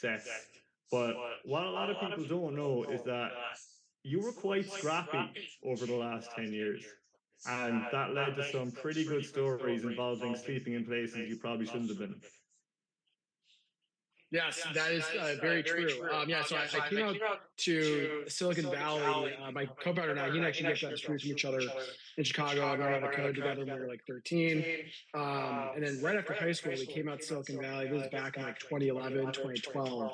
success. But what a lot of people don't know is that you were quite scrappy over the last 10 years. And that led to some pretty good stories involving sleeping in places you probably shouldn't have been. Yes, that is very true. Yeah, so I came out to Silicon Valley. My co-founder and I, he and I actually get screws from each other in Chicago. We wrote a code together when we were like 13. And then right after high school, we came out to Silicon Valley. This was back in like 2011, 2012.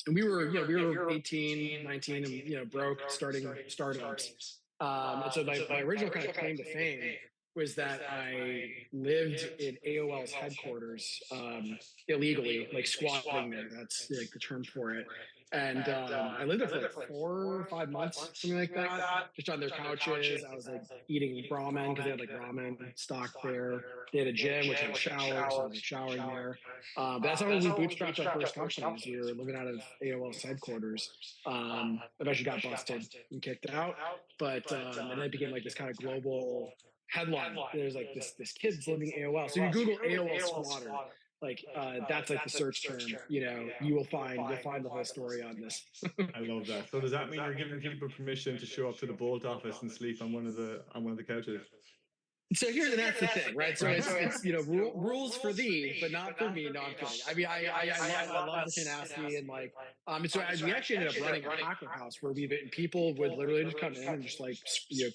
And we were 18, 19 and, broke, starting startups. And so my original kind of claim to fame was that I lived in AOL's headquarters illegally, like squatting there. That's like the term for it. And I lived there for like 4 or 5 months, something like that, just on their couches. I was like eating ramen because they had like ramen stock there. They had a gym, which had a shower, so I was like showering there. But that's how we bootstrapped our first company. We were living out of AOL's headquarters. Eventually got busted and kicked out, but and then it became like this kind of global headline. There's like this kid's living AOL. So you Google AOL squatter, like that's like the search term. You'll find the whole story on this. I love that. So does that mean you're giving people permission to show up to the Bolt office and sleep on one of the couches? So that's the thing, right? So it's rules for thee, but not for me. No, I'm kidding. I mean, I love the tenacity and like so we actually ended up running a hacker house where people would literally just come in and just like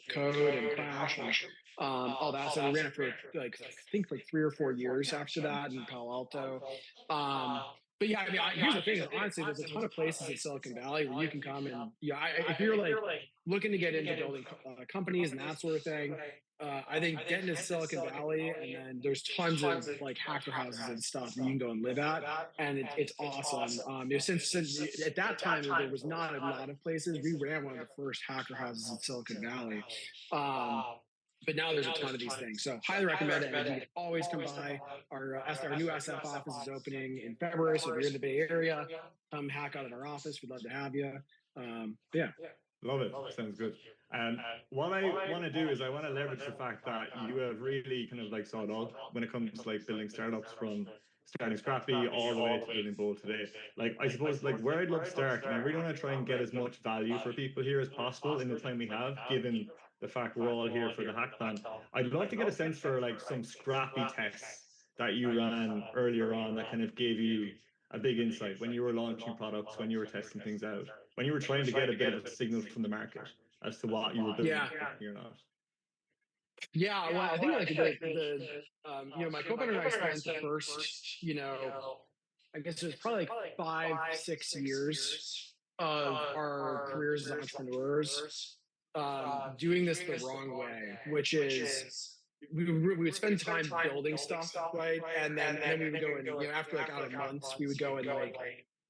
code and crash and all that. So we ran it for like I think like 3 or 4 years after that in Palo Alto. But yeah, I mean, here's the thing: is honestly, there's a ton of places in Silicon Valley where you can come and if you're like looking to get into building companies and that sort of thing. I think getting to Silicon Valley, and then there's tons of like hacker houses and stuff that you can go and live at, and it's awesome. Since at that time there was not a lot of places, we ran one of the first hacker houses in Silicon Valley. But now there's a ton of these things. So highly recommend it. And you can always come by. Our new SF office is opening in February. So if you're in the Bay Area, come hack out at our office. We'd love to have you. Yeah. Love it. Sounds good. And what I want to do is I want to leverage the fact that you have really kind of like saw it all when it comes to like building startups from starting scrappy all the way to building Bold today. Like I suppose like where I'd love to start, and I really want to try and get as much value for people here as possible in the time we have, given the fact we're all here for the hackathon. I'd love to get a sense for like some scrappy tests that you ran earlier on that kind of gave you a big insight when you were launching products, when you were testing things out, when you were trying to get a bit of a signal from the market as to what you were building or not. Yeah, well, I think like my co-founder and I spent the first, I guess it was probably like 5-6 years of our careers as entrepreneurs doing this the wrong way, which is we would spend time building stuff, right? And then we would go and after like out of months, we would go and like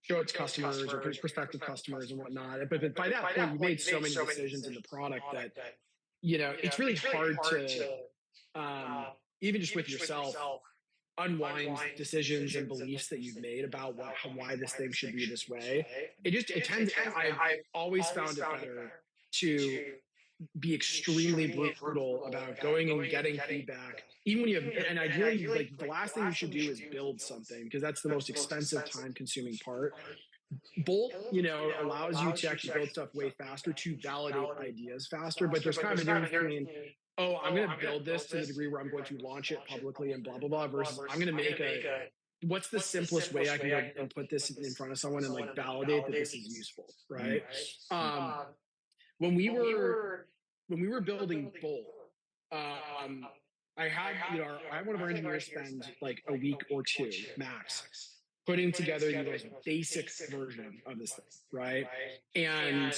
show it to customers or prospective customers and whatnot. But by that point, we made so many decisions in the product that it's really hard to even just with yourself unwind decisions and beliefs that you've made about why this thing should be this way. I've always found it better to be extremely brutal about going and getting feedback, even when you have, and ideally, like the last thing you should do is build something because that's the most expensive, time-consuming part. Bolt, allows you to actually build stuff way faster to validate ideas faster, but there's kind of a difference between, oh, I'm going to build this to the degree where I'm going to launch it publicly and blah, blah, blah, versus I'm going to make what's the simplest way I can go and put this in front of someone and like validate that this is useful, right? When we were building Bolt, I had one of our engineers spend like a week or two max putting together the most basic version of this thing, right? And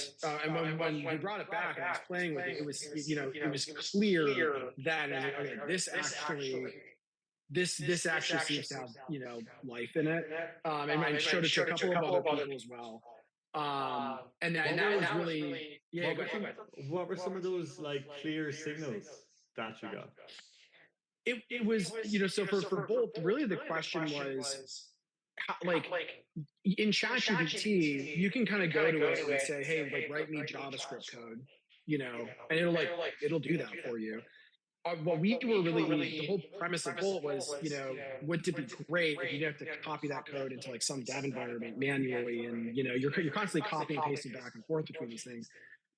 when we brought it back and I was playing with it, it was clear that okay, this actually seems to have life in it. And I showed it to a couple of other people as well. And that was really what were some of those like clear signals that you got? It was so for Bolt, really the question was like in ChatGPT, you can kind of go to it and say, hey, like write me JavaScript code, and it'll do that for you. what we were really, the whole premise of Bolt was, wouldn't it be great if you didn't have to copy that code into like some dev environment manually, and you're constantly copying and pasting back and forth between these things.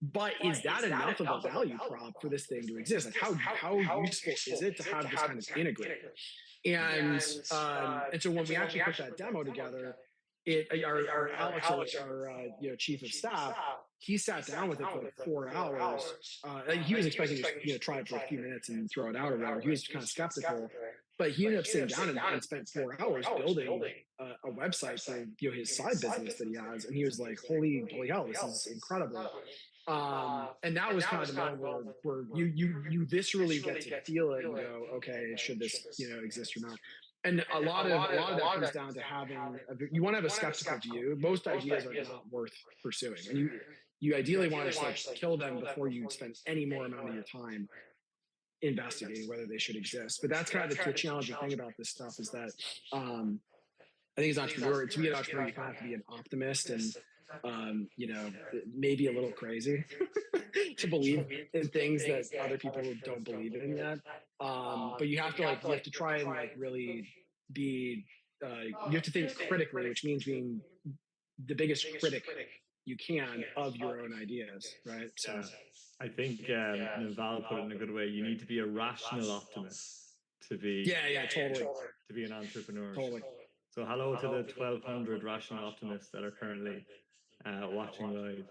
But is that enough of a value prop for this thing to exist? Like how useful is it to have this kind of integrator? And so when we actually put that demo together, our Alex, our chief of staff, he sat down with it for like 4 hours. He was expecting to try it for a few minutes and throw it out or whatever. He was kind of skeptical, but he ended up sitting down and spent 4 hours building a website for his side business that he has, and he was like, "Holy hell, this is incredible!" And that was kind of the moment where you viscerally get to feel it and go, "Okay, should this exist or not?" And a lot of that comes down to having you want to have a skeptical view. Most ideas are not worth pursuing, and you ideally want to just like kill them before you spend any more amount of your time investigating whether they should exist. But that's kind of the challenging thing about this stuff is that I think as an entrepreneur, to be an entrepreneur, you kind of have to be an optimist and maybe a little crazy to believe in things that other people don't believe in yet. But you have to try and like really be, you have to think critically, which means being the biggest critic you can of your own ideas, right? So I think Val put it in a good way. You need to be a rational optimist to be totally to be an entrepreneur. Totally. So hello to the 1,200 rational optimists that are currently watching live.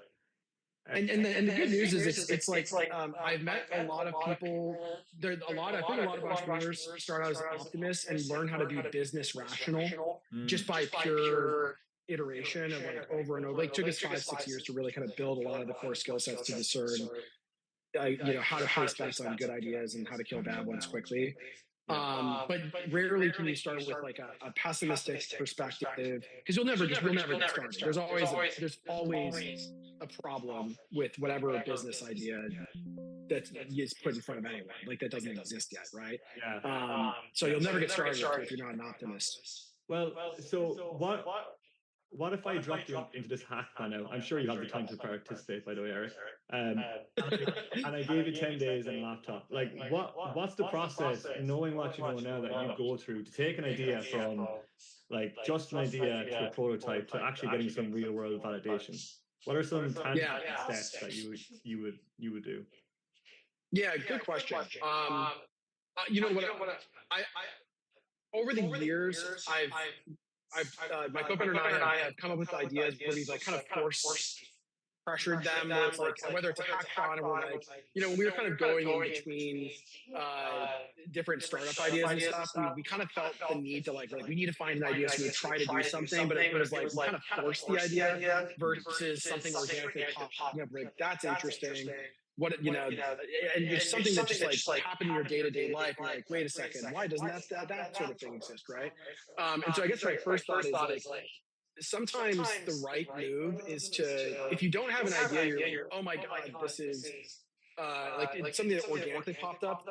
And the good news is it's like I've met a lot of people. I think a lot of entrepreneurs start out as optimists and learn how to be business rational just by pure iteration of like over and over. Like took us 5-6 years to really kind of build a lot of the core skill sets to discern how to place bets on good ideas and how to kill bad ones quickly. But rarely can you start with like a pessimistic perspective, because you'll never get started. There's always a problem with whatever business idea that is put in front of anyone. Like that doesn't exist yet, right? Yeah. So you'll never get started if you're not an optimist. Well, so what if I dropped you into this hack plan now? I'm sure you have the time to participate, by the way, Eric. And I gave you 10 days and a laptop. Like, what's the process, knowing what you know now, that you go through to take an idea from, like, just an idea to a prototype to actually getting some real world validation? What are some tangible steps that you would do? Yeah, good question. Over the years, my co-founder and I have come up with ideas where we've like kind of forced pressured them, where it's like whether it's a hackathon or like when we were kind of going in between different startup ideas and stuff, we kind of felt the need to like we need to find an idea, so we would try to do something, but it was like we kind of forced the idea versus something organically popping up. Like that's interesting. And it's something that just like happened in your day-to-day life, and like, wait a second, why doesn't that sort of thing exist, right? And so I guess my first thought is like sometimes the right move is to, if you don't have an idea, you're like, oh my god, this is it's something that organically popped up.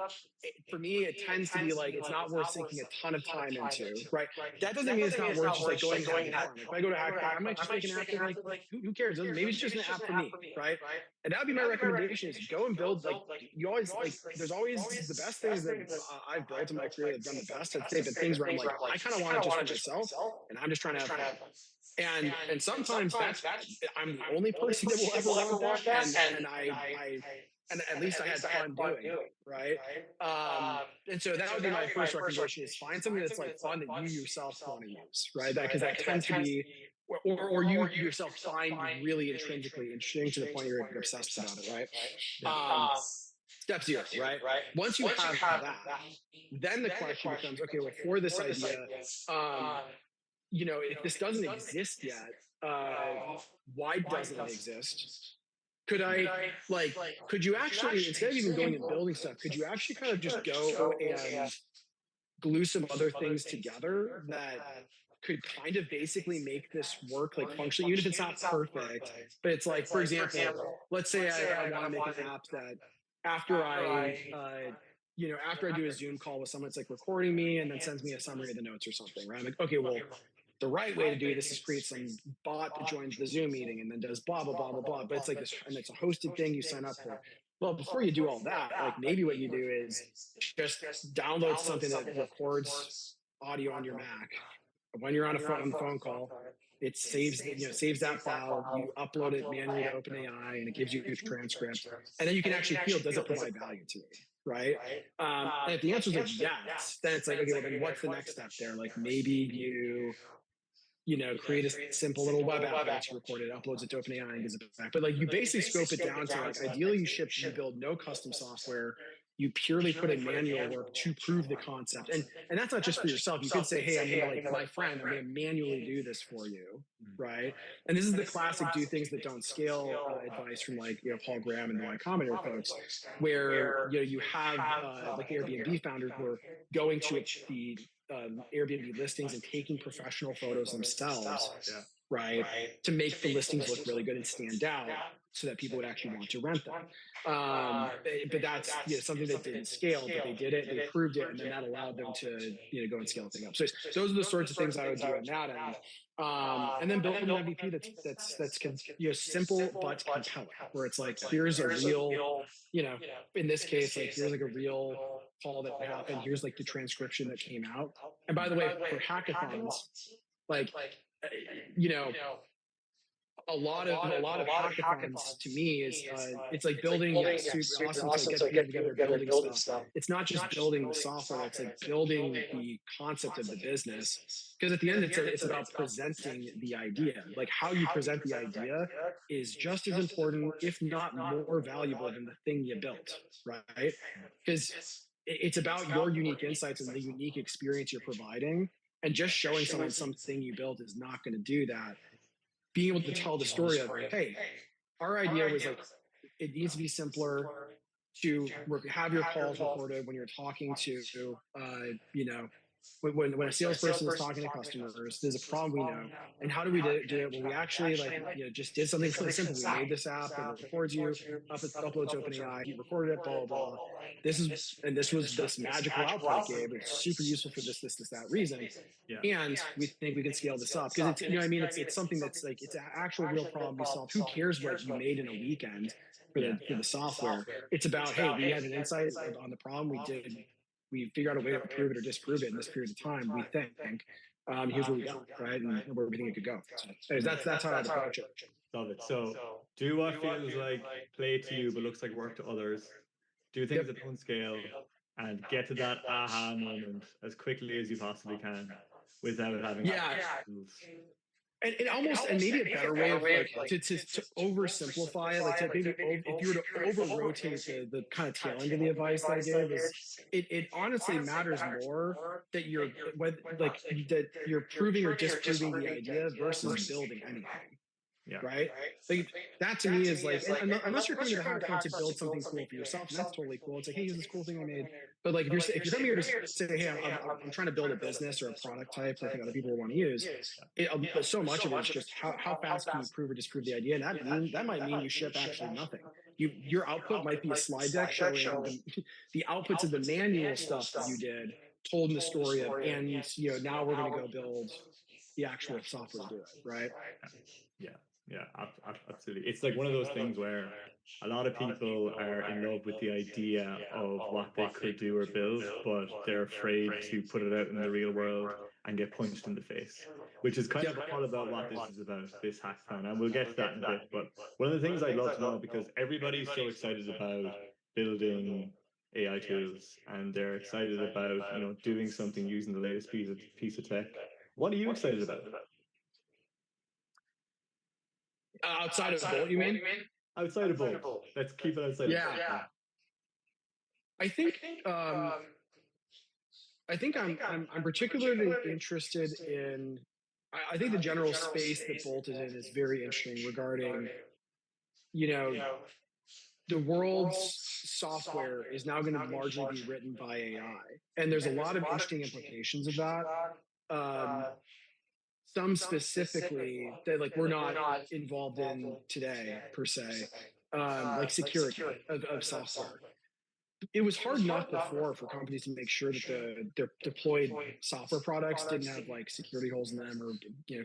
For me, it tends to be like it's not worth sinking a ton of time into, right? That doesn't mean it's not worth just like going to hackathon. If I go to hackathon, I might just make an app that like who cares? Maybe it's just an app for me, right? And that would be my recommendation: is go and build. Like you always like. There's always the best things that I've built in my career that have done the best. I'd say, but things where I'm like, I kind of want it just for myself, and I'm just trying to have fun. And sometimes I'm the only person that will ever want that, and at least I had fun doing it, right? And so that would be my first recommendation: is find something that's like fun that you yourself want to use, right? Because that tends to be, or you yourself find really intrinsically interesting to the point you're obsessed about it, right? Step 0, right? Once you have that, then the question becomes, okay, well, for this idea, if this doesn't exist yet, why doesn't it exist? Could you actually, instead of even going and building stuff, could you actually kind of just go and glue some other things together that could kind of basically make this work, like functionally, even if it's not perfect, but it's like, for example, let's say I want to make an app that after I do a Zoom call with someone, it's like recording me and then sends me a summary of the notes or something, right? I'm like, okay, well, the right way to do this is create some bot that joins the Zoom meeting and then does blah, blah, blah, blah, blah. But it's like this, and it's a hosted thing you sign up for. Well, before you do all that, like maybe what you do is just download something that records audio on your Mac. When you're on a phone call, it saves saves that file. You upload it manually to OpenAI, and it gives you a transcript. And then you can actually feel, does it provide value to me, right? And if the answer is like yes, then it's like, okay, well then what's the next step there? Like maybe create a simple little web app that's recorded, uploads it to OpenAI and gives it back. But like you basically scope it down to like ideally you build no custom software. You purely put in manual work to prove the concept. And that's not just for yourself. You could say, hey, I'm gonna like my friend, I'm gonna manually do this for you. Right. And this is the classic do things that don't scale advice from like Paul Graham and the Y Combinator folks, where you have like the Airbnb founders who are going to the Airbnb listings and taking professional photos themselves, right, to make the listings look really good and stand out so that people would actually want to rent them. But that's something that didn't scale, but they did it, they proved it, and then that allowed them to go and scale the thing up. So those are the sorts of things I would do on that end. And then build an MVP that's simple but compelling, where it's like, here's a real, in this case, like here's like a real call that happened. Here's like the transcription that came out. And by the way, for hackathons, like, a lot of hackathons to me is it's like building super awesome to get people together building stuff. It's not just building the software, it's like building the concept of the business, because at the end it's about presenting the idea. Like how you present the idea is just as important, if not more valuable, than the thing you built, right? Because it's about your unique insights and the unique experience you're providing, and just showing someone something you built is not going to do that. Being able to tell the story of, hey, our idea was like, it needs to be simpler to have your calls recorded when you're talking to, when a salesperson is talking to customers, there's a problem we know. And how do we do it? Well, we actually just did something really simple. We made this app that records you, uploads to OpenAI, you recorded it, blah, blah, blah. This was this magical output it gave. It's super useful for this, that reason. Yeah. And we think we can scale this up because it's something that's like, it's an actual real problem we solve. Who cares what you made in a weekend for the software? It's about, hey, we had an insight on the problem we figure out a way to prove it or disprove it in this period of time. We think, here's where we go, right, and where we think it could go. So that's how I'd approach it. Love it. So do what feels like play to you but looks like work to others. Do things at one scale and get to that aha moment as quickly as you possibly can without having tools. And almost, and maybe a better way of like to oversimplify it, like to maybe if you were to over rotate the kind of tail end of the advice that I gave, is it honestly matters more that you're that you're proving or disproving the idea versus building anything. Yeah. Right. Like that to me is like, unless you're coming to the hackathon to build something cool for yourself, and that's totally cool. It's like, hey, here's this cool thing I made. But like, if you're coming here to say, hey, I'm trying to build a business or a product type that I think other people will want to use, so much of it is just how fast can you prove or disprove the idea. And that might mean you ship actually nothing. Your output might be a slide deck showing the outputs of the manual stuff that you did, told in the story of, and now we're going to go build the actual software to do it, right? Yeah, absolutely. It's like one of those things where a lot of people are in love with the idea of what they could do or build, but they're afraid to put it out in the real world and get punched in the face, which is kind of all about what this is about, this hackathon. And we'll get to that in a bit. But one of the things I'd love to know, because everybody's so excited about building AI tools and they're excited about doing something using the latest piece of tech. What are you excited about? Outside of Bolt, you mean? Outside of Bolt. Let's keep it outside. Yeah. I think I'm particularly interested in. I think the general space that Bolt is in is very interesting regarding, the world's software is now going to largely be written by AI, and there's a lot of interesting implications of that. Some specifically that like we're not involved in today per se, like security of software. It was hard enough before for companies to make sure that their deployed software products didn't have like security holes in them or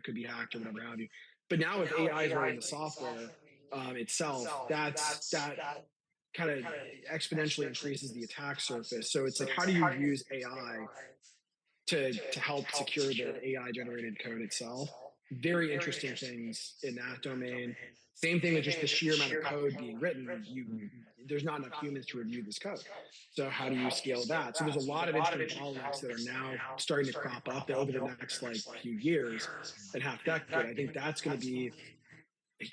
could be hacked or whatever have you. But now with AI is writing the software itself, that kind of exponentially increases the attack surface. So it's like, how do you use AI to help secure the AI generated code itself? Very interesting things in that domain. Same thing with just the sheer amount of code being written. There's not enough humans to review this code. So how do you scale that? So there's a lot of interesting bottlenecks that are now starting to crop up that over the next like few years and half decade. I think that's going to be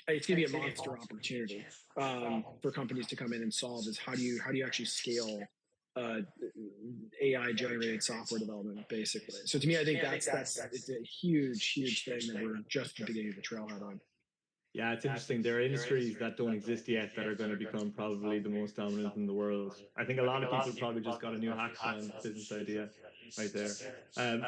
it's going to be a monster opportunity for companies to come in and solve. Is how do you actually scale AI generated software development, basically. So to me, I think that's it's a huge thing that we're just at the beginning of the trailhead on. Yeah, it's interesting. There are industries that don't exist yet that are going to become probably the most dominant in the world. I think a lot of people probably just got a new hackathon business idea right there. Um,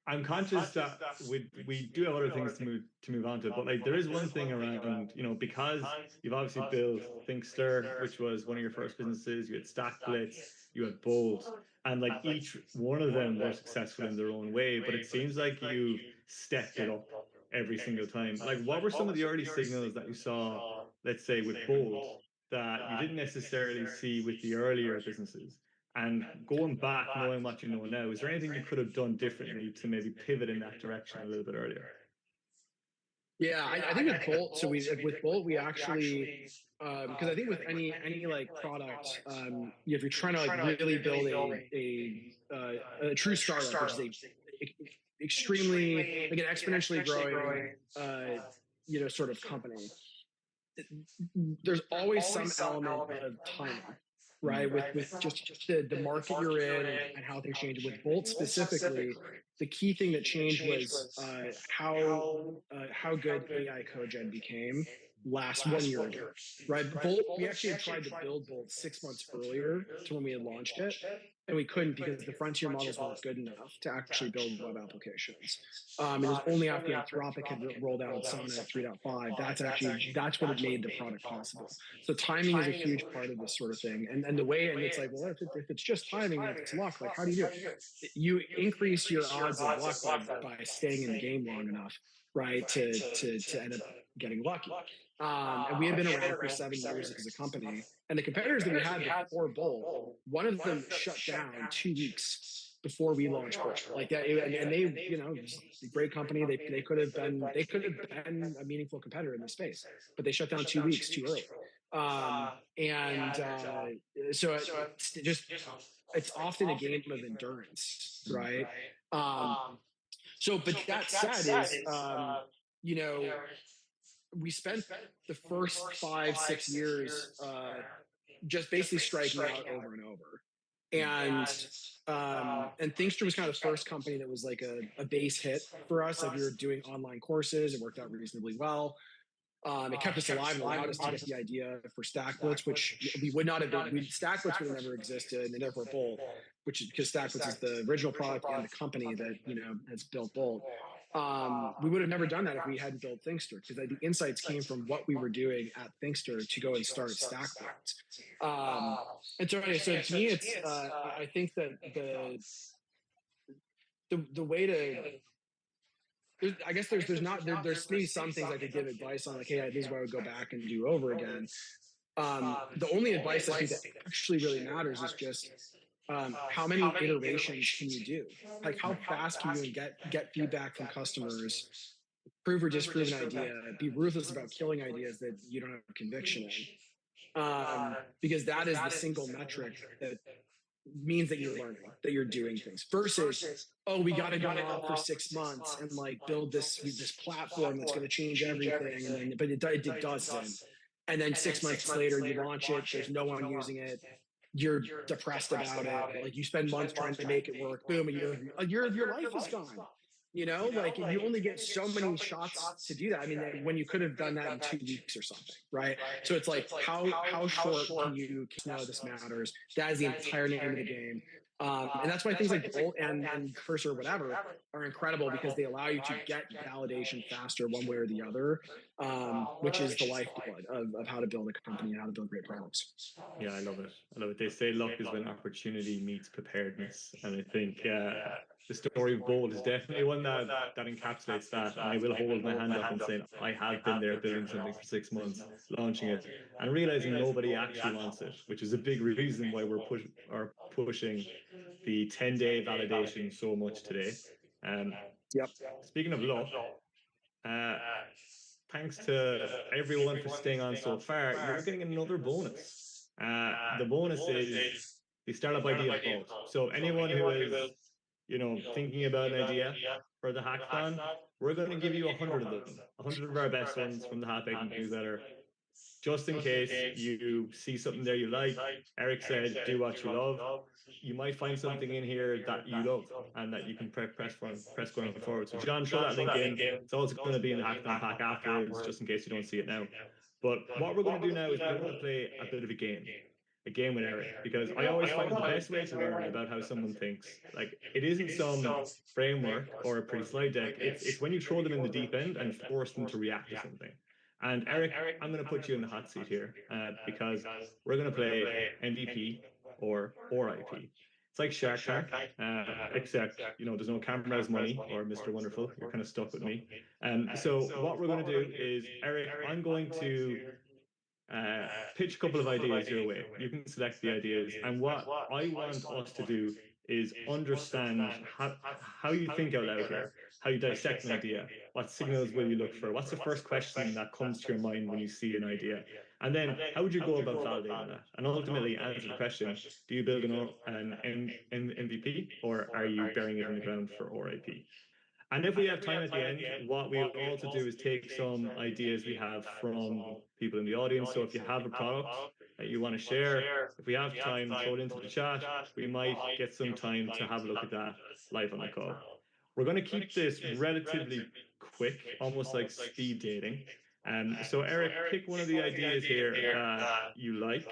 I'm conscious that we do have other things to move on to, but like there is one thing around, because you've obviously built Thinkster, which was one of your first businesses. You had StackBlitz, you had Bolt, and like each one of them were successful in their own way. But it seems like you stepped it up every single time. Like, what were some of the early signals that you saw, let's say, with Bolt that you didn't necessarily see with the earlier businesses? And going back, knowing what you know now, is there anything you could have done differently to maybe pivot in that direction a little bit earlier? Yeah, I think with Bolt, so with Bolt we actually because I think with any like product, if you're trying to like really build a true startup, which is a extremely like an exponentially growing sort of company, there's always some element of timing, right? With just the market you're in and how things change. With Bolt specifically, the key thing that changed was how good AI code gen became last 1 year ago, right? Bolt, we actually had tried to build Bolt 6 months earlier to when we had launched it, and we couldn't because the frontier models weren't good enough to actually build web applications. It was only after Anthropic had rolled out Sonnet 3.5 that's what had made the product possible. So timing is a huge part of this sort of thing, and the way, and it's like, well, if it's just timing and if it's luck, like how do you do it? You increase your odds of luck by staying in the game long enough, right, to end up getting lucky. And we had been around for 7 years as a company, and the competitors that we had before Bolt, one of them shut down 2 weeks before we launched Bolt. Like that, and they, a great company. They could have been a meaningful competitor in the space, but they shut down 2 weeks too early. So it's often a game of endurance, right? But that said, we spent the first 5-6 years just basically striking out over and over. And Thinkster was kind of the first company that was like a base hit for us. Like we were doing online courses, it worked out reasonably well. It kept us alive and allowed us to get the idea for StackBlitz, which we would not have been. StackBlitz would have never existed, and therefore Bolt, which is because StackBlitz is the original product and the company that has built Bolt. We would have never done that if we hadn't built Thinkster, because the insights came from what we were doing at Thinkster to go and start StackBlitz. And so to me, it's I think that the way to I guess there's maybe some things I could give advice on, like, hey, this is what I would go back and do over again. The only advice I think that actually really matters is just how many iterations can you do? Like, how fast can you get feedback from customers, prove or disprove an idea, be ruthless about killing ideas that you don't have conviction in, because that is the single metric that means that you're learning, that you're doing things, versus, oh, we got to go off for 6 months and like build this platform that's going to change everything, but it doesn't. And then 6 months later, you launch it, there's no one using it, you're depressed about it, like you spend months trying to make it work, boom, a year of your life is gone. Like you only get so many shots to do that. I mean, when you could have done that in 2 weeks or something, right? So it's like, how short can you know this matters? That is the entire name of the game. And that's why things like Bolt and Cursor or whatever are incredible, because they allow you to get validation faster one way or the other, which is the lifeblood of how to build a company and how to build great products. Yeah, I love it. They say luck is when opportunity meets preparedness. And I think the story of Bold is definitely one that encapsulates that. And I will hold my hand up and say I have been there building something for 6 months, launching it, and realizing nobody actually wants it, which is a big reason why we're pushing the 10-day validation so much today. Yep. Speaking of luck, uh, thanks to everyone for staying on so far, you're getting another bonus. The bonus is the startup idea vault. So anyone who is, thinking about an idea for the hackathon, we're going to give you 100 of them, 100 of our best ones from the Half Baked newsletter, just in case you see something there you like. Eric said, do what you love. You might find something in here that you love and that you can press going forward. So John, throw that link in. It's also going to be in the hackathon pack afterwards, just in case you don't see it now. But what we're going to do now is we're going to play a bit of a game with Eric, because I always find the best way to learn about how someone thinks, like, it isn't some framework or a pretty slide deck. It's when you throw them in the deep end and force them to react to something. And Eric, I'm going to put you in the hot seat here because we're going to play MVP or IP. It's like Shark Tank, except, there's no cameras, money, or Mr. Wonderful. You're kind of stuck with me. So what we're going to do is, Eric, I'm going to pitch a couple of ideas your way. You can select the ideas. And what I want us to do is understand how you think out loud here, how you dissect an idea, what signals will you look for, what's the first question that comes to your mind when you see an idea, and then how would you go about validating that, and ultimately answer the question: do you build an MVP, or are you burying it in the ground for RIP? And if we have time at the end, what we'll also do is take some ideas we have from people in the audience. So if you have a product that you want to share, if we have time, throw it into the chat. We might get some time to have a look at that live on the call. We're going to keep this relatively quick, almost like speed dating. So Eric, pick one of the ideas here that you like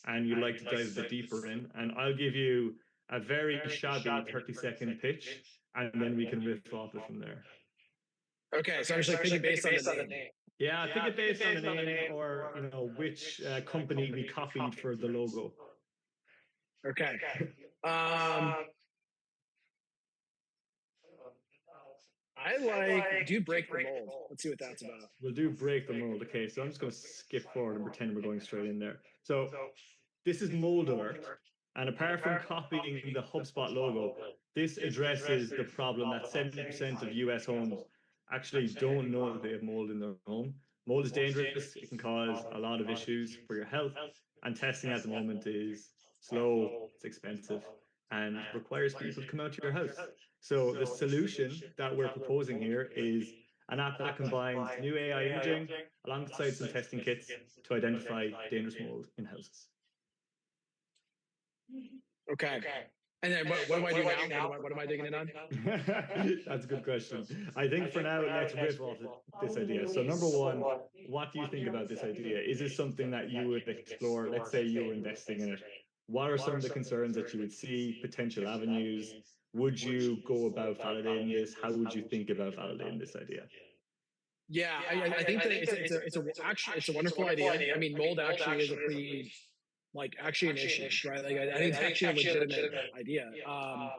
and you'd like to dive a bit deeper in, and I'll give you a very shabby 30-second pitch, and then we can riff off it from there. Okay, so I'm just like thinking based on the name. Yeah, think it based on the name, or which company we copied for the logo. Okay. Do break the mold. Let's see what that's about. We'll do break the mold. Okay, so I'm just going to skip forward and pretend we're going straight in there. So this is Mold Alert. And apart from copying the HubSpot logo, this addresses the problem that 70% of US homes actually don't know that they have mold in their home. Mold is dangerous. It can cause a lot of issues for your health. And testing at the moment is slow, it's expensive, and requires people to come out to your house. So the solution that we're proposing here is an app that combines new AI imaging alongside some testing kits to identify dangerous mold in houses. Okay. And then what do I do now? What am I digging in on? That's a good question. I think for now, let's riff off this idea. So number one, what do you think about this idea? Is this something that you would explore? Let's say you were investing in it. What are some of the concerns that you would see, potential avenues? Would you go about validating this? How would you think about validating this idea? Yeah, I think that it's a wonderful idea. I mean, mold actually is a pretty, actually an issue, right? Like, I think it's actually a legitimate idea. I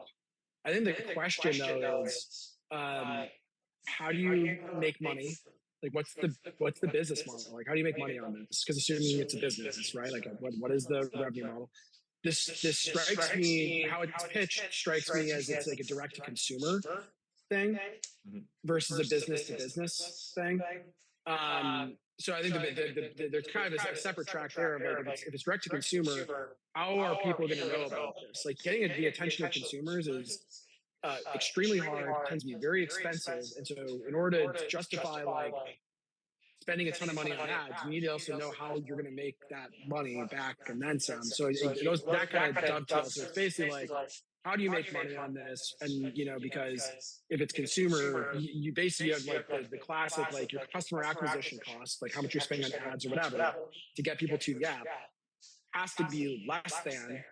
think the question though is, how do you make money? Like, what's the business model? Like, how do you make money on this? Because assuming it's a business, right? Like, what is the revenue model? This strikes me, how it's pitched strikes me as it's like a direct to consumer thing versus a business to business thing. So I think there's kind of a separate track there of, like, if it's direct to consumer, how are people going to know about this? Like, getting the attention of consumers is extremely hard, tends to be very expensive, and so in order to justify spending a ton of money on ads, you need to also know how you're going to make that money back and then some. So it goes, that kind of dovetails. So it's basically like, how do you make money on this? And, because if it's consumer, you basically have the classic, like, your customer acquisition cost, like how much you're spending on ads or whatever to get people to the app, has to be less than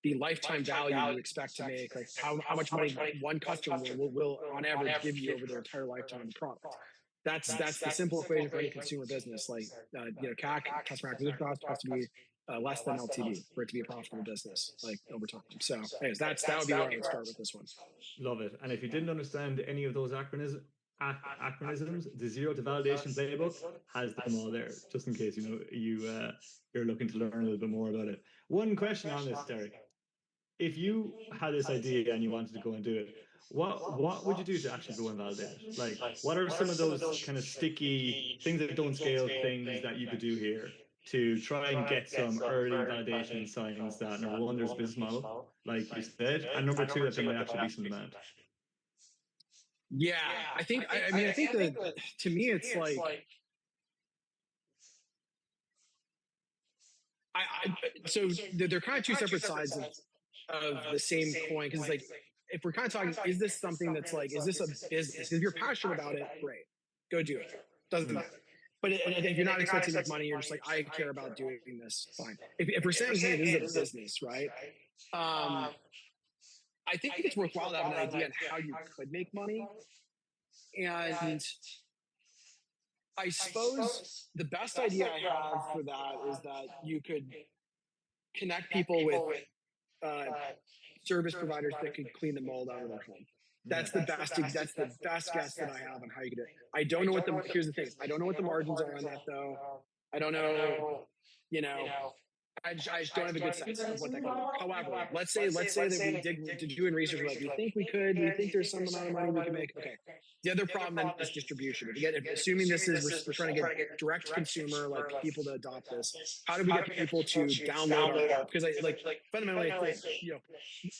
the lifetime value you expect to make, like how much money one customer will on average give you over their entire lifetime of the product. That's the simple equation for any consumer business. Like, CAC, customer acquisition cost, has to be less than LTV for it to be a profitable business, like over time. So, anyways, that would be where I would start with this one. Love it. And if you didn't understand any of those acronyms, the zero to validation playbook has them all there, just in case you're looking to learn a little bit more about it. One question on this, Derek. If you had this idea and you wanted to go and do it, what would you do to actually go and validate it? Like, what are some of those kind of sticky things that don't scale things that you could do here to try and get some early validation signs that, number one, there's a business model, like you said, and number two, that there might actually be some demand? Yeah, I think that to me it's like so they're kind of two separate sides of the same coin, because it's like, if we're kind of talking, is this something that's like, is this a business? If you're passionate about it, great, go do it. Doesn't matter. But if you're not expecting to make money, you're just like, I care about doing this, fine. If we're saying, hey, this is a business, right? I think it's worthwhile to have an idea on how you could make money. And I suppose the best idea I have for that is that you could connect people with service providers that could clean the mold out of their home. That's the best guess that I have on how you could do it. I don't know what here's the thing. I don't know what the margins are on that though. I don't know, I just don't have a good sense of what that could be. However, let's say that we dig to doing research, like we think there's some amount of money we can make. Okay. The other problem then is distribution. Assuming this is we're trying to get direct consumer, like people to adopt this. How do we get people to download our app? Because fundamentally,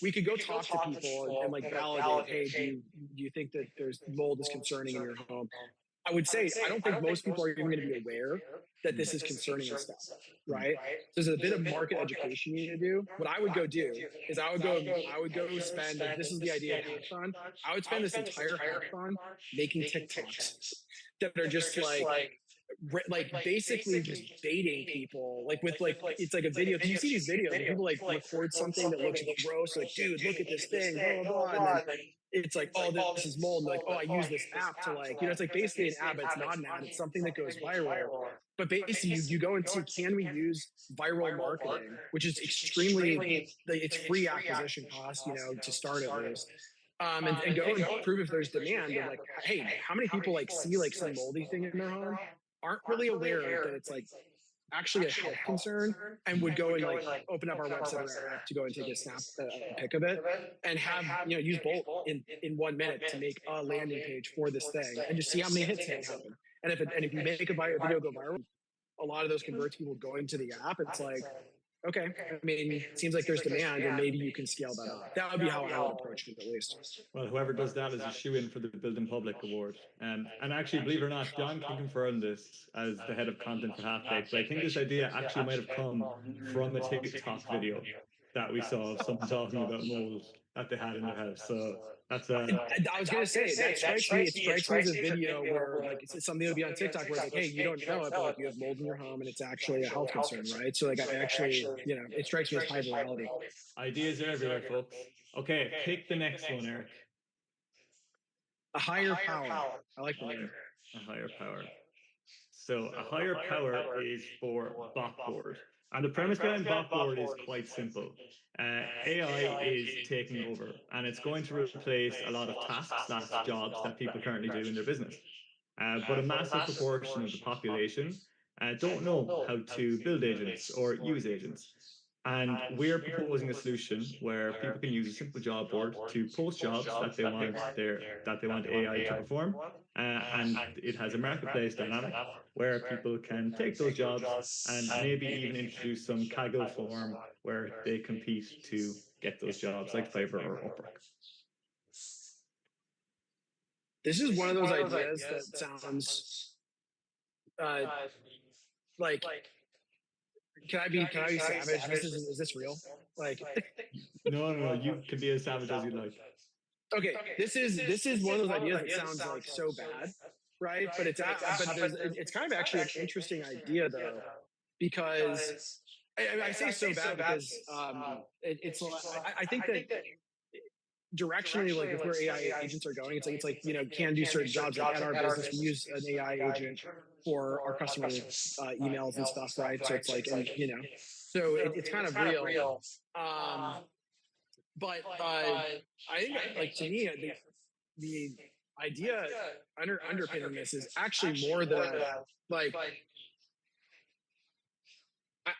we could go talk to people and like validate. Hey, do you think that there's mold is concerning in your home? I would say I don't think most people are even going to be aware that this is concerning and stuff, right? So there's a bit of market education you need to do. What I would go do is I would go spend, like, this is the idea of hackathon. I would spend this entire hackathon making TikToks that are just like basically just baiting people, like with like, it's like a video. You see these videos and people like record something that looks gross, like, dude, look at this thing, blah, blah, blah. And then it's like, oh, this is mold. And like, oh, I use this app to like, it's like basically an ad, but it's not an ad. It's something that goes viral. But basically you go and see, can we use viral marketing, which is extremely, it's free acquisition cost, to start at least. And go and prove if there's demand of like, hey, how many people like see like some moldy thing in their home, aren't really aware that it's like actually a health concern, and would go and like open up our website or our app to go and take a pic of it and have, use Bolt in 1 minute to make a landing page for this thing and just see how many hits happen. And if you make a video go viral, a lot of those converts people going to the app. It's like, okay, it seems like there's demand and maybe you can scale that up. That would be how I would approach it, at least. Well, whoever does that is a shoe-in for the Build in Public award. And actually, believe it or not, John can confirm this as the head of content for Half-Baked, but I think this idea actually might have come from a TikTok video that we saw of someone talking about mold that they had in their house. So that's I was going to say, that strikes me as a video where like it's something that'll be on TikTok where it's like, hey, you don't know it, but like you have mold in your home and it's actually a health concern, right? So like I actually, it strikes me as high virality. Ideas are everywhere, folks. Okay, pick the next one, Eric. A higher power. I like the name. A higher power. So a higher power is for Botboard. And the premise behind Botboard is quite simple. AI is taking over, and it's going to replace a lot of tasks, jobs that people currently do in their business. But a massive proportion of the population don't know how to build agents or use agents. And we're proposing a solution where people can use a simple job board to post jobs that they want AI to perform, and it has a marketplace dynamic where people can take those jobs and maybe even introduce some Kaggle form where they compete to get those jobs, like Fiverr or Upwork. This is one of those ideas that sounds like. Can I be savage? Is this real? Like, no, you can be as savage as you like. Okay, this is one of those ideas that sounds like so bad, right? But it's kind of actually an interesting idea though, because I say so bad because I think that directionally, like with where AI agents are going, it's like can do certain jobs. Like at our business, we use an AI agent for our customer emails and stuff, right? So it's like, and so it's kind of real. But I think, like, to me, the idea underpinning this is actually more that, like,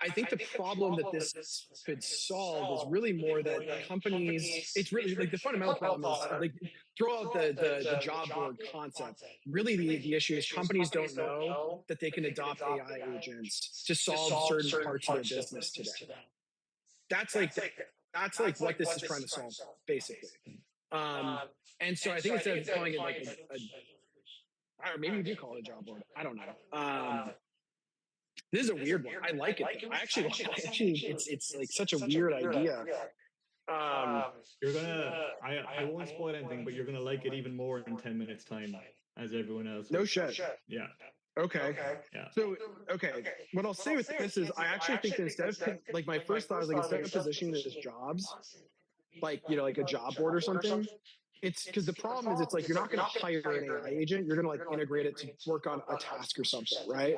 I think the problem that this could solve is really more that companies, it's really like the fundamental problem is, like, throw out the job board concept. Really, the issue is companies don't know that they can adopt AI agents to solve certain parts of their business today. That's like what this is trying to solve, basically. And so I think instead of calling it like I don't know, maybe you do call it a job board. I don't know. This is a weird one. I like it though. I actually, it's like such a weird idea. You're gonna, I won't spoil anything, but you're gonna like it even more in 10 minutes time as everyone else. No shit. Yeah. Okay. Yeah. So, okay. What I'll say with this is I actually think that instead of, like, my first thought is, like, instead of positioning it as jobs, like, like a job board or something, it's because the problem is, it's like, you're not going to hire an AI agent. You're going to, like, integrate it to work on a task or something, right?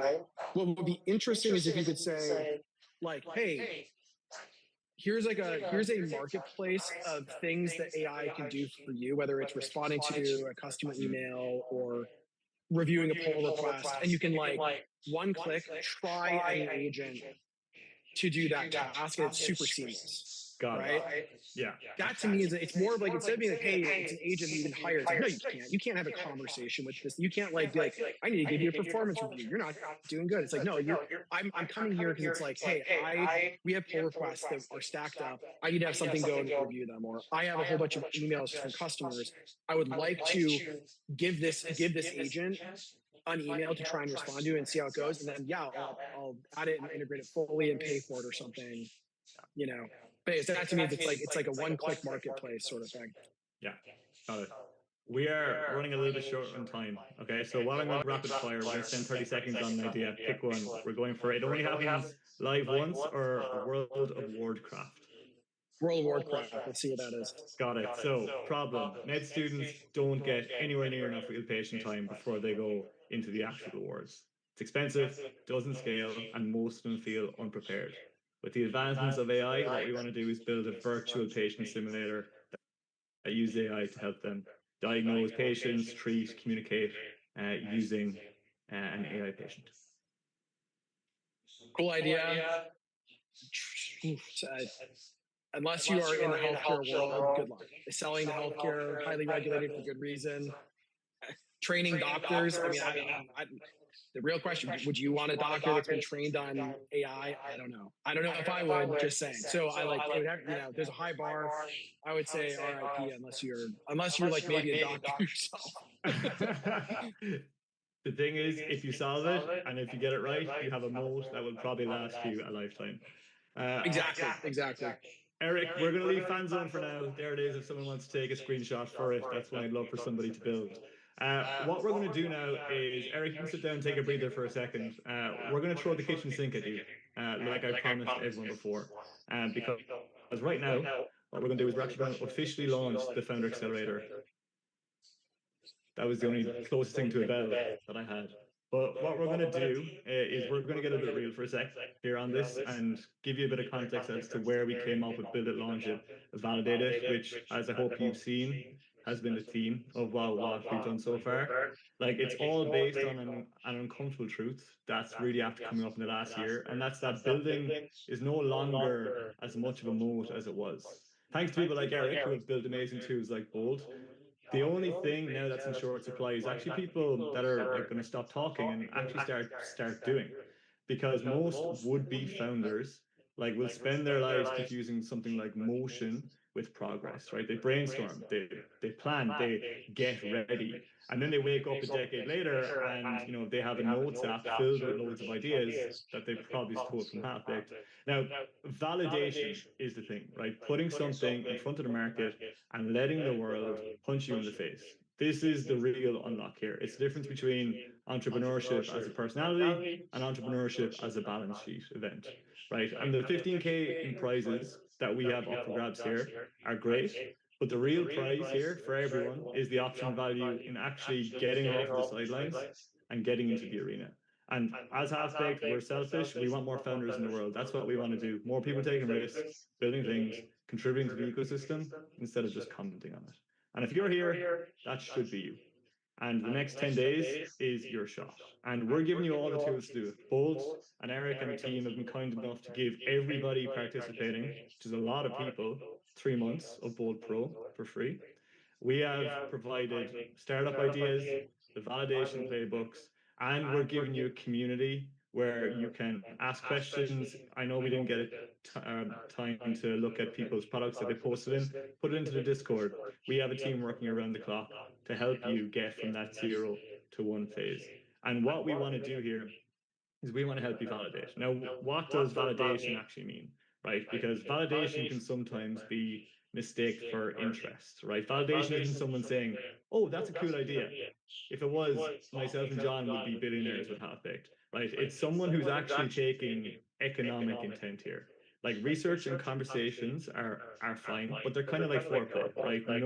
What would be interesting is if you could say, like, hey, here's a marketplace of things that AI can do for you, whether it's responding to a customer email or reviewing a pull request, and you can, like, one click try an agent to do that task, and it's super seamless. Got right? it. Yeah. That to me is, it's more of like, instead of being like, hey, it's an agent that you can hire, it's like, no, you can't. You can't have a conversation with this. You can't, like, be like, I need to give you a performance review. You're not doing good. It's like, no, I'm coming here because it's like, hey, we have pull requests that are stacked up. I need to have something go and review them, or I have a whole bunch of emails from customers. I would like to give this agent an email to try and respond to and see how it goes, and then I'll add it and integrate it fully and pay for it or something, But that to me, it's like a one-click marketplace sort of thing. Yeah, got it. We are running a little bit short on time. Okay, so while I'm going rapid fire, we're going to spend 30 seconds on an idea. Pick one. We're going for it. Only happens live once, or World of Warcraft. World of Warcraft. Let's see what that is. Got it. So, problem. Med students don't get anywhere near enough real patient time before they go into the actual wards. It's expensive, doesn't scale, and most of them feel unprepared. With the advancements of AI, what we want to do is build a virtual patient simulator that uses AI to help them diagnose patients, treat, communicate using an AI patient. Cool idea. Unless you are in the healthcare world, good luck. Selling the healthcare, highly regulated for good reason. Training doctors. I mean, the real question, would you want a doctor that's been trained on AI? I don't know. I don't know if I would, just saying. So I like, it would have, there's a high bar. I would say RIP unless you're like maybe a doctor yourself. The thing is, if you solve it and if you get it right, you have a moat that will probably last you a lifetime. Exactly. Eric, we're going to leave fan zone for now. There it is. If someone wants to take a screenshot for it, that's what I'd love for somebody to build. What we're going to do now is, Eric, you can sit down and take a breather for a second. We're going to throw the kitchen sink at you, like I promised everyone before. Because right now, what we're going to do is we're actually going to officially launch the Founder Accelerator. That was the only closest thing to a bell that I had. But what we're going to do is we're going to get a bit real for a sec here on this and give you a bit of context as to where we came up with Build It, Launch It, Validate It, which, as I hope you've seen, has been the theme of what we've done so far. Like, it's all based on an uncomfortable truth that's really after coming up in the last year, and that's that building is no longer as much of a moat as it was. Thanks to people like Eric, who have built amazing tools like Bold. The only thing now that's in short supply is actually people that are like going to stop talking and actually start doing, because most would-be founders will spend their lives confusing something like motion with progress, right? They brainstorm, they plan, they get ready, and then they wake up a decade later and they have a notes app filled with loads of ideas that they probably stole from half-baked. Now, validation is the thing, right? Putting something in front of the market and letting the world punch you in the face. This is the real unlock here. It's the difference between entrepreneurship as a personality and entrepreneurship as a balance sheet event, right? And the 15K in prizes that we have up for grabs here are great, but the real prize here for everyone is the option value in actually getting off of the sidelines and getting into the arena. And as Half Baked, we're selfish. We want more founders in the world. That's what we want to do. More people taking risks, building things, contributing to the ecosystem instead of just commenting on it. And if you're here, that should be you. And the next 10 days is your shot. And we're giving you all the tools to do it. Bolt and Eric and the team have been kind enough to give everybody participating, which is a lot of people, 3 months of Bolt Pro for free. We have provided startup ideas, the validation playbooks, and we're giving you a community where you can ask questions. I know we didn't get time to look at people's products that they posted in. Put it into the Discord. We have a team working around the clock to help you get from that 0 to 1 phase. And what we want to do here is we want to help you validate. Now, what does validation actually mean, right? Because validation can sometimes be mistake for interest, right? Validation isn't someone saying, oh, that's a cool idea. If it was, myself and John would be billionaires with Half Baked, right? It's someone who's actually taking economic intent here. Like research and conversations are fine, but they're kind of like foreplay, right?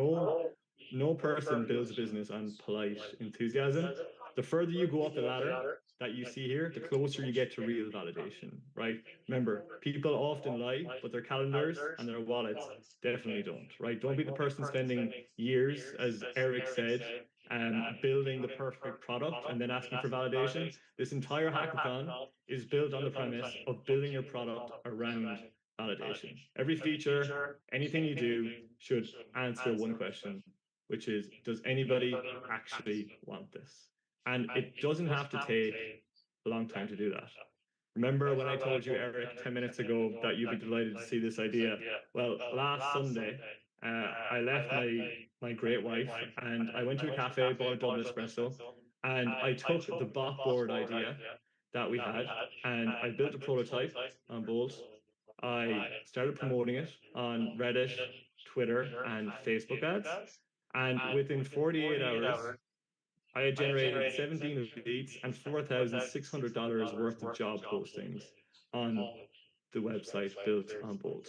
No person builds a business on polite enthusiasm. The further you go up the ladder that you see here, the closer you get to real validation, right? Remember, people often lie, but their calendars and their wallets definitely don't, right? Don't be the person spending years, as Eric said, building the perfect product and then asking for validation. This entire hackathon is built on the premise of building your product around validation. Every feature, anything you do should answer one question, which is, does anybody actually want this? And it doesn't have to take a long time to do that. Remember when I told you, Eric, 10 minutes ago that you'd be delighted to see this idea? Well, last Sunday, I left my great wife and I went to a cafe, bought a double espresso, and I took the bot board idea that we had and I built a prototype on Bolt. I started promoting it on Reddit, Twitter, and Facebook ads. And within 48 hours, I had generated 17 leads and $4,600 worth of job postings on the website built on Bolt.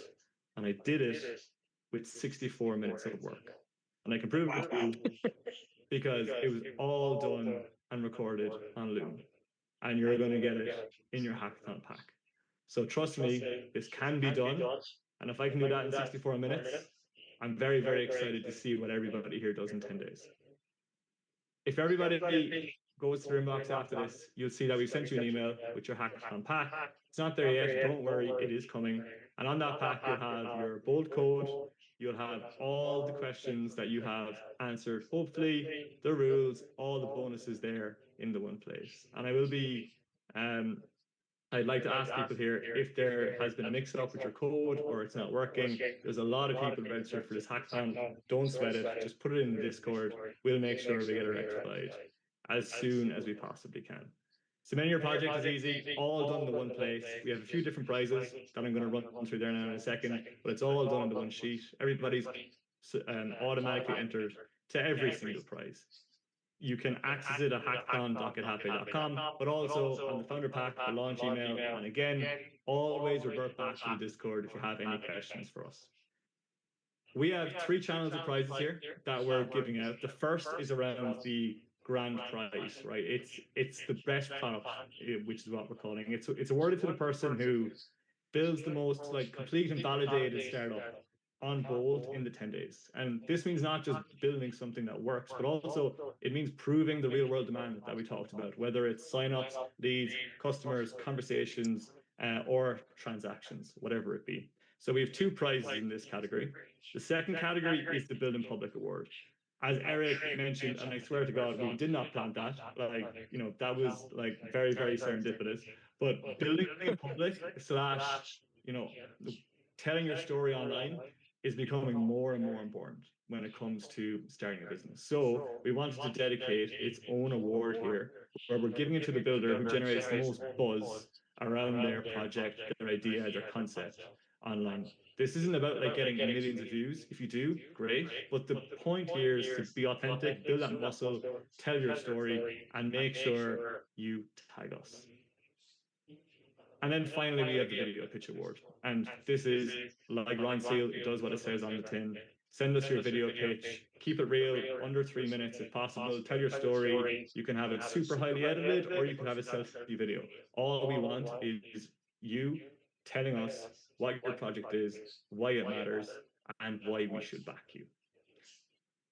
And I did it with 64 minutes of work. And I can prove it to you because it was all done and recorded on Loom. And you're going to get it in your hackathon pack. So trust me, this can be done. And if I can do that in 64 minutes, I'm very, very excited to see what everybody here does in 10 days. If everybody goes to their inbox after this, you'll see that we've sent you an email with your hackathon pack. It's not there yet. Don't worry, it is coming. And on that pack, you'll have your bold code. You'll have all the questions that you have answered. Hopefully, the rules, all the bonuses there in the one place. And I will be I'd like to ask people here if there has been a mix-up with your code or it's not working. There's a lot of people registered for this hackathon. Don't sweat it. Just put it in the Discord. We'll make sure we get it rectified as soon as we possibly can. Submitting your project is easy, all done in the one place. We have a few different prizes that I'm going to run through there now in a second, but it's all done in the one sheet. Everybody's automatically entered to every single prize. You can access it at hackathon.gethalfbaked.com, but also on the founder pack, the launch email, and again, always revert back to the Discord if you have any questions for us. We have 3 channels of prizes here that we're giving out. The first is around the grand prize, right? It's the best product, which is what we're calling it. It's awarded to the person who builds the most like complete and validated startup on Bolt in the 10 days. And this means not just building something that works, but also it means proving the real world demand that we talked about, whether it's signups, leads, customers, conversations, or transactions, whatever it be. So we have 2 prizes in this category. The second category is the Build in Public Award. As Eric mentioned, and I swear to God, we did not plan that. Like, you know, that was like very, very serendipitous. But building in public / you know, telling your story online is becoming more and more important when it comes to starting a business. So we wanted to dedicate its own award here, where we're giving it to the builder who generates the most buzz around their project, their idea, their concept online. This isn't about like getting millions of views. If you do, great. But the point here is to be authentic, build that muscle, tell your story, and make sure you tag us. And then finally, we have the Video Pitch Award. And this is like Ron Seal, it does what it says on the tin. Send us your video pitch. Keep it real, under 3 minutes if possible. Tell your story. You can have it super highly edited, or you can have a selfie video. All we want is you telling us what your project is, why it matters, and why we should back you.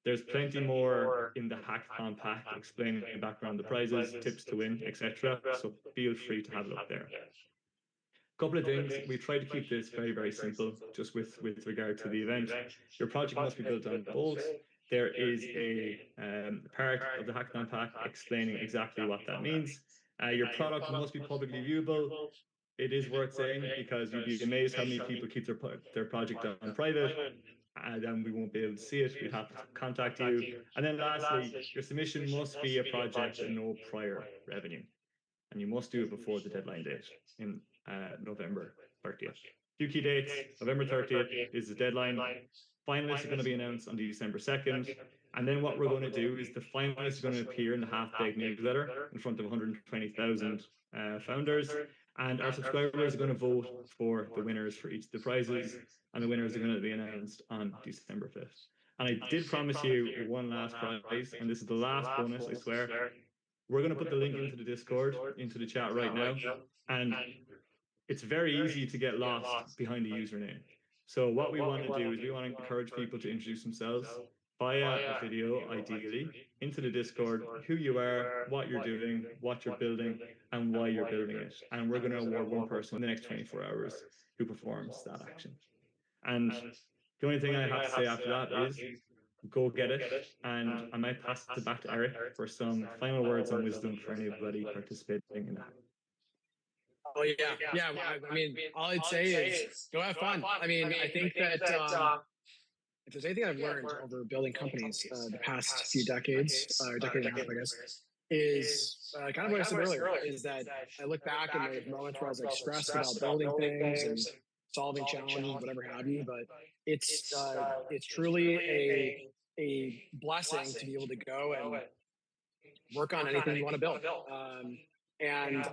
There's plenty more in the hackathon pack explaining the background, the prizes, tips to win, etc. So feel free to have a look there. Couple of things. We try to keep this very, very simple, just with regard to the event. Your project must be built on Bolt. There is a part of the hackathon pack explaining exactly what that means. Your product must be publicly viewable. It is worth saying because you'd be amazed how many people keep their project on private, and then we won't be able to see it. We'd have to contact you. And then lastly, your submission must be a project with no prior revenue, and you must do it before the deadline date in November 30th. Few key dates. November 30th is the deadline. Finalists are going to be announced on December 2nd. And then what we're going to do is the finalists are going to appear in the half-baked newsletter in front of 120,000 founders. And our subscribers are going to vote for the winners for each of the prizes. And the winners are going to be announced on December 5th. And I did promise you one last prize, and this is the last bonus, I swear. We're going to put the link into the Discord, into the chat right now. And it's very easy to get lost behind a username. So what we want to do is we want to encourage people to introduce themselves via a video, ideally, into the Discord, who you are, what you're doing, what you're building, and why you're building it. And we're going to award one person in the next 24 hours who performs that action. And the only thing I have to say after that is go get it. And I might pass it back to Eric for some final words and wisdom for anybody participating in that. Oh yeah. I mean, all I'd say is go have fun. I mean, I think that if there's anything I've learned over building companies the past few decades, or decade and a half, I guess, is kind of what I said earlier, is that I look back and there's moments where I was like stressed about building things and solving challenges, whatever have you. But it's truly a blessing to be able to go and work on anything you want to build. And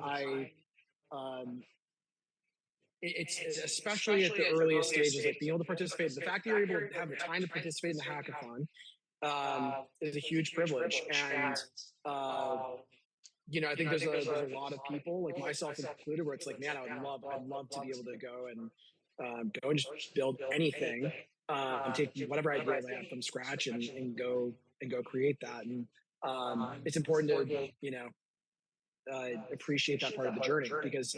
it's especially at the earliest stages, like being able to participate. The fact that you're able to have the time to participate in the hackathon is a huge privilege. And I think there's a lot of people, like myself included, where it's like, man, I'd love to be able to go and just build anything, take whatever idea I have from scratch and go create that. And it's important to appreciate that part of the journey, because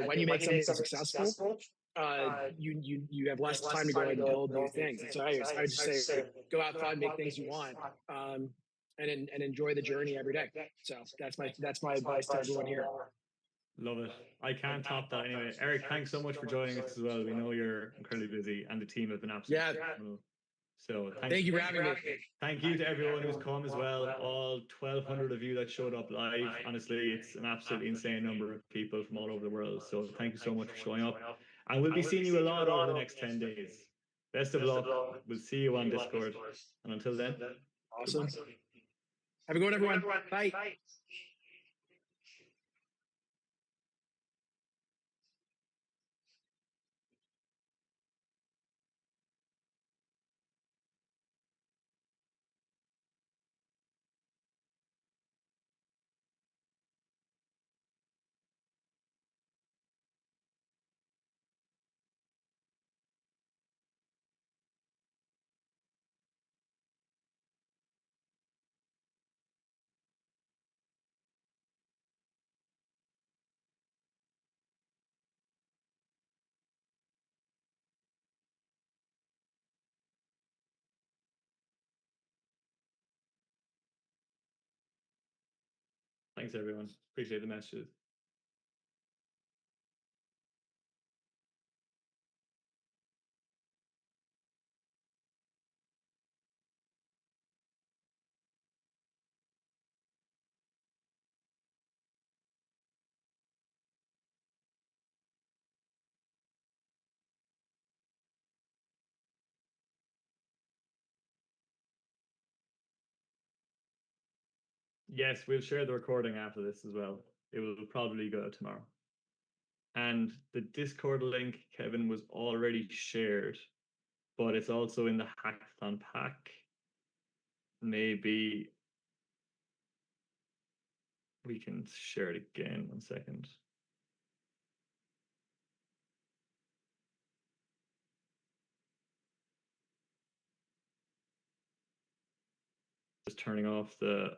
when you make something successful, you have less time to go and build new things. And so I would just say, go out, fun, make things you want, and enjoy the journey every day. So that's my advice to everyone here. Love it. I can't top that anyway. Eric, thanks so much for joining us as well. We know you're incredibly busy, and the team have been absolutely phenomenal. So thank you for having me. Thank you to everyone who's come as well. All 1,200 of you that showed up live. Honestly, it's an absolutely insane number of people from all over the world. So thank you so much for showing up. And we'll be seeing you a lot over the next 10 days. Best of luck. We'll see you on Discord. And until then, awesome. Have a good one, everyone. Bye. thanks everyone. Appreciate the messages. Yes, we'll share the recording after this as well. It will probably go out tomorrow. And the Discord link, Kevin, was already shared. but it's also in the hackathon pack. Maybe we can share it again. 1 second. Just turning off the